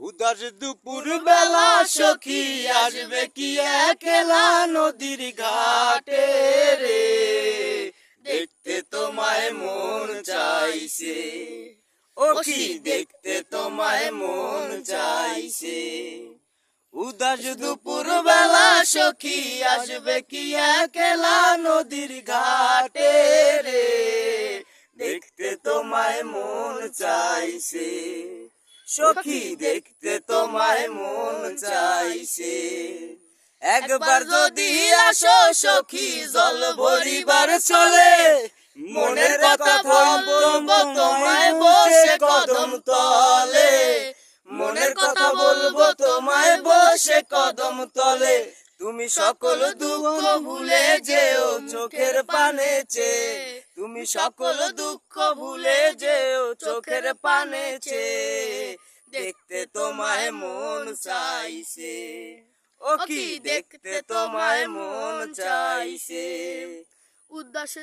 উদাস দুপুর বেলা সখী আসবে কি একলা নদীর ঘাটে রে, দেখতে তোমায় মন চাইছে, ও কি দেখতে তোমায় মন চাইছে। উদাস দুপুর বেলা সখী আসবে কি একলা নদীর ঘাটে রে, দেখতে তোমায় মন চাইছে, সখী দেখতে তোমায় মন চাইছে। একবার যদি আসো সখী জল ভরিবার চলে, মনের কথা বলবো তোমায় বসে কদম তলে, মনের কথা বলবো তোমায় বসে কদম তলে। তুমি সকল দুঃখ ভুলে যেও চোখের পানে চেয়ে, তুমি সকল দুঃখ ভুলে যেও চোখের পানে চেয়ে, দেখতে তোমায় মন চাইছে, ও কি দেখতে তোমায় মন চাইছে। উদাস